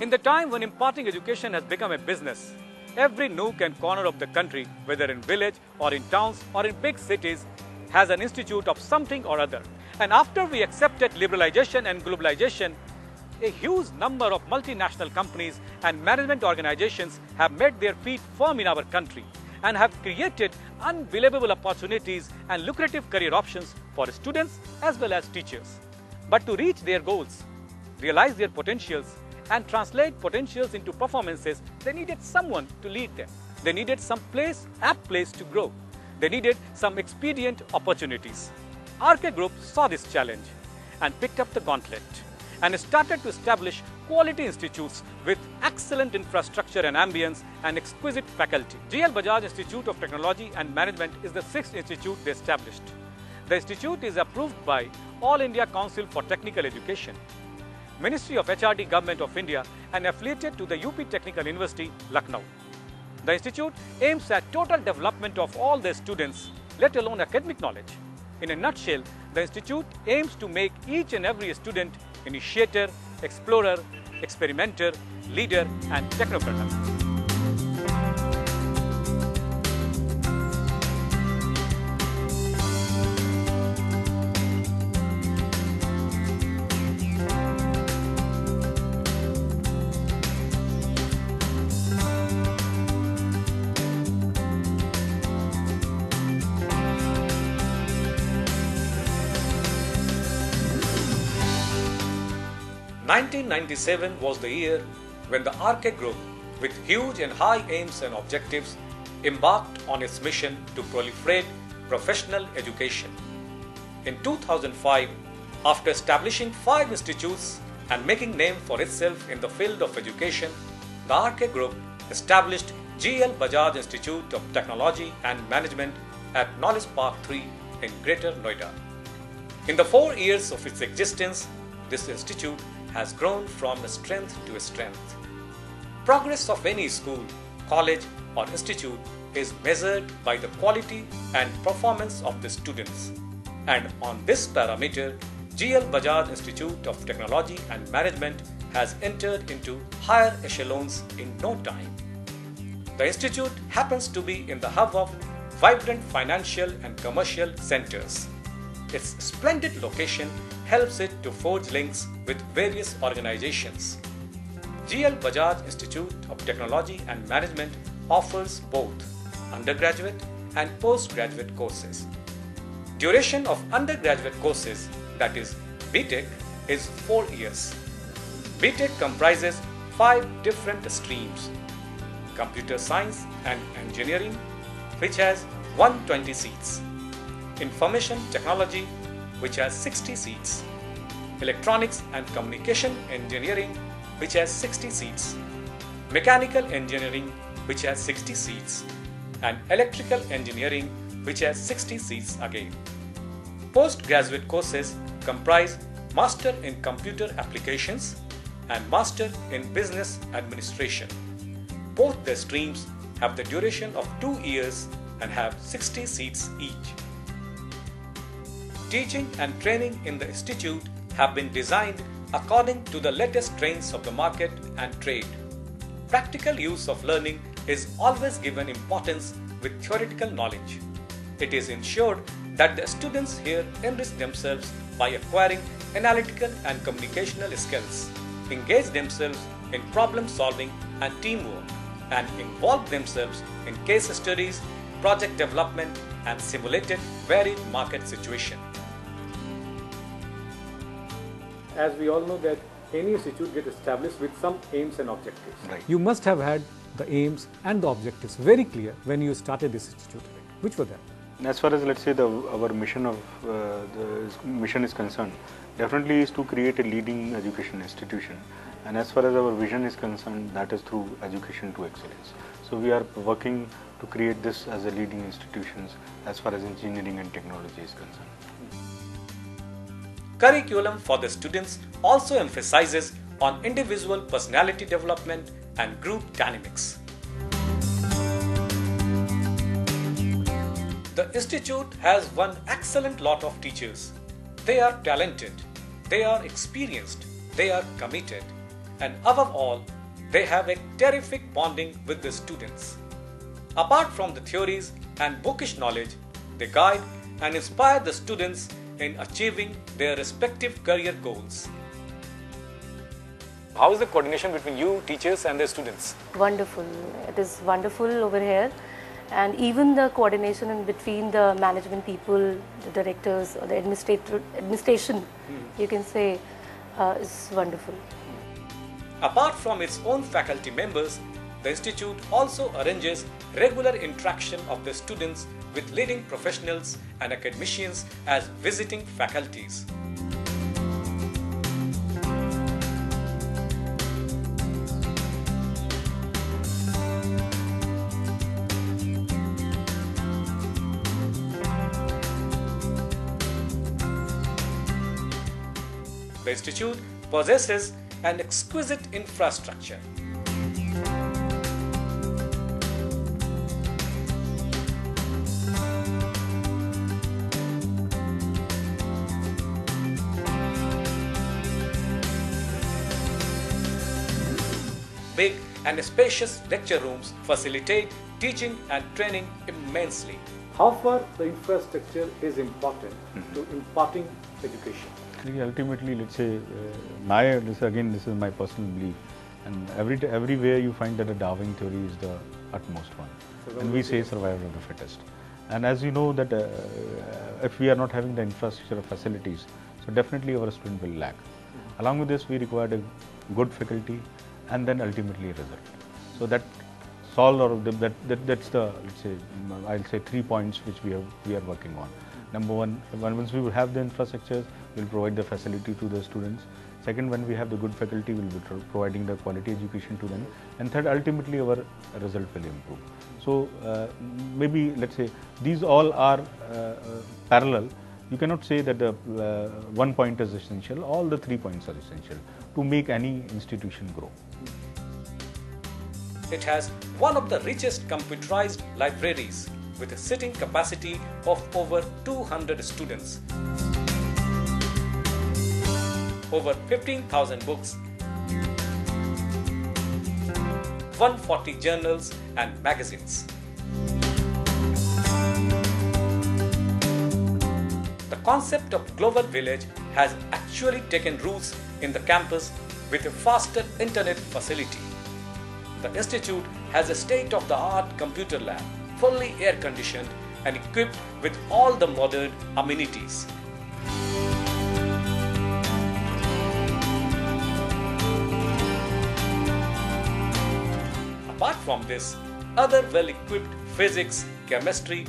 In the time when imparting education has become a business, every nook and corner of the country, whether in village or in towns or in big cities, has an institute of something or other. And after we accepted liberalization and globalization, a huge number of multinational companies and management organizations have made their feet firm in our country and have created unbelievable opportunities and lucrative career options for students as well as teachers. But to reach their goals, realize their potentials, and translate potentials into performances, they needed someone to lead them. They needed some apt place to grow. They needed some expedient opportunities. RK Group saw this challenge and picked up the gauntlet and started to establish quality institutes with excellent infrastructure and ambience and exquisite faculty. GL Bajaj Institute of Technology and Management is the 6th institute they established. The institute is approved by All India Council for Technical Education, Ministry of HRD Government of India, and affiliated to the UP Technical University, Lucknow. The institute aims at total development of all the students, let alone academic knowledge. In a nutshell, the institute aims to make each and every student initiator, explorer, experimenter, leader, and technocrat. 1997 was the year when the RK Group, with huge and high aims and objectives, embarked on its mission to proliferate professional education. In 2005, after establishing 5 institutes and making name for itself in the field of education, the RK Group established GL Bajaj Institute of Technology and Management at Knowledge Park 3 in Greater Noida. In the 4 years of its existence, this institute has grown from strength to strength. Progress of any school, college or institute is measured by the quality and performance of the students. And on this parameter, GL Bajaj Institute of Technology and Management has entered into higher echelons in no time. The institute happens to be in the hub of vibrant financial and commercial centers. Its splendid location helps it to forge links with various organizations. GL Bajaj Institute of Technology and Management offers both undergraduate and postgraduate courses. Duration of undergraduate courses, that is BTech, is 4 years. BTech comprises 5 different streams: Computer Science and Engineering, which has 120 seats; Information Technology, which has 60 seats; Electronics and Communication Engineering, which has 60 seats; Mechanical Engineering, which has 60 seats; and Electrical Engineering, which has 60 seats again. Postgraduate courses comprise Master in Computer Applications and Master in Business Administration. Both the streams have the duration of 2 years and have 60 seats each. Teaching and training in the institute have been designed according to the latest trends of the market and trade. Practical use of learning is always given importance with theoretical knowledge. It is ensured that the students here enrich themselves by acquiring analytical and communicational skills, engage themselves in problem solving and teamwork, and involve themselves in case studies, project development, and simulated varied market situation. As we all know that any institute gets established with some aims and objectives. Right. You must have had the aims and the objectives very clear when you started this institute. Which were they? As far as, let's say, our mission is concerned, definitely is to create a leading education institution. And as far as our vision is concerned, that is through education to excellence. So we are working to create this as a leading institutions as far as engineering and technology is concerned. Curriculum for the students also emphasizes on individual personality development and group dynamics. The institute has one excellent lot of teachers. They are talented, they are experienced, they are committed, and above all, they have a terrific bonding with the students. Apart from the theories and bookish knowledge, they guide and inspire the students in achieving their respective career goals. How is the coordination between you, teachers, and the students? Wonderful. It is wonderful over here. And even the coordination in between the management people, the directors, or the administration, you can say, is wonderful. Apart from its own faculty members, the institute also arranges regular interaction of the students with leading professionals and academicians as visiting faculties. The institute possesses an exquisite infrastructure. Big and spacious lecture rooms facilitate teaching and training immensely. How far the infrastructure is important to imparting education? Ultimately, let's say, this is my personal belief, and everywhere you find that the Darwin theory is the utmost one, and we say survival of the fittest. And as you know that if we are not having the infrastructure of facilities, so definitely our student will lack. Along with this, we required a good faculty, and then ultimately a result. So that solve or that's the, let's say, I'll say 3 points which we are working on. Number one, once we will have the infrastructures, we'll provide the facility to the students. Second, when we have the good faculty, we'll be providing the quality education to them. And third, ultimately our result will improve. So maybe, let's say, these all are parallel. You cannot say that the 1 point is essential. All the 3 points are essential to make any institution grow. It has one of the richest computerized libraries with a sitting capacity of over 200 students, over 15,000 books, 140 journals and magazines. The concept of Global Village has actually taken roots in the campus with a faster internet facility. The institute has a state-of-the-art computer lab, fully air-conditioned and equipped with all the modern amenities. Apart from this, other well-equipped physics, chemistry,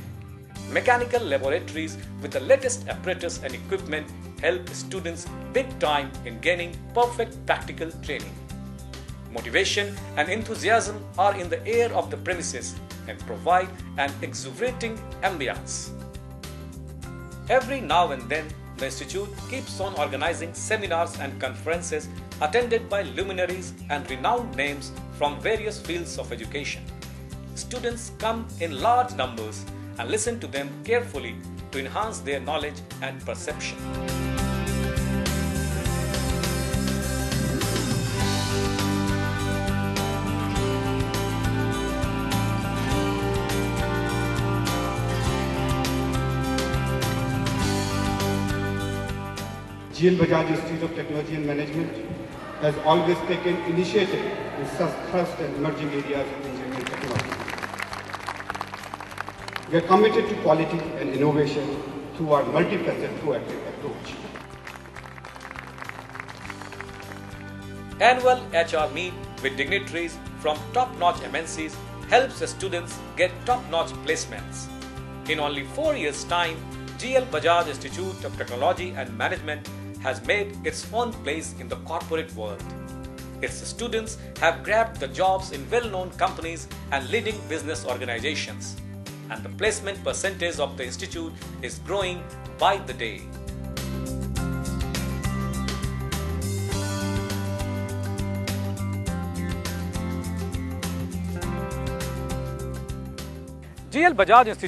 mechanical laboratories with the latest apparatus and equipment help students big time in gaining perfect practical training. Motivation and enthusiasm are in the air of the premises and provide an exhilarating ambience. Every now and then, the institute keeps on organizing seminars and conferences attended by luminaries and renowned names from various fields of education. Students come in large numbers and listen to them carefully to enhance their knowledge and perception. GL Bajaj Institute of Technology and Management has always taken initiative in such thrust and emerging areas of engineering technology. We are committed to quality and innovation through our multifaceted proactive approach. Annual HR meet with dignitaries from top-notch MNCs helps the students get top-notch placements. In only 4 years' time, GL Bajaj Institute of Technology and Management has made its own place in the corporate world. Its students have grabbed the jobs in well-known companies and leading business organizations, and the placement percentage of the institute is growing by the day. GL Bajaj Institute